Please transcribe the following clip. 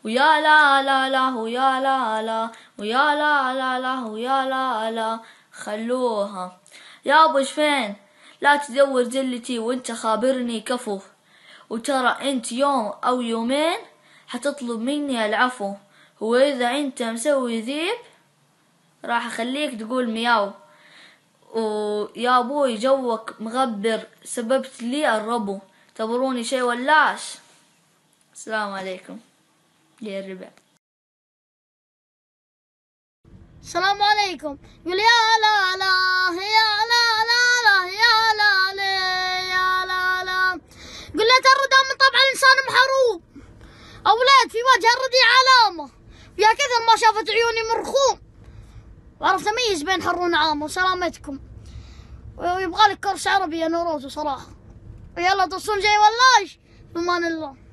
ويا لا لا لا ويا لا لا ويا لا لا لا ويا لا لا خلوها. يا ابو شفين لا تدور زلتي وانت خابرني كفو، وترى انت يوم او يومين حتطلب مني العفو، واذا انت مسوي ذيب راح اخليك تقول مياو. ويا ابوي جوك مغبر سببت لي الربو، تبروني شي ولاش. السلام عليكم يا الربع. السلام عليكم. يقول يا لا لا يا لا لا لا يا لا لا يا لا لا. قل له ترى دام طبع الانسان محروم، اولاد في وجه الردي علامه، يا كثر ما شافت عيوني من رخوم، وعرفت اميز بين حر ونعامه. وسلامتكم. ويبغى لك كورس عربي يا نوروز صراحه. ويلا تصون جاي ولاش. بأمان الله.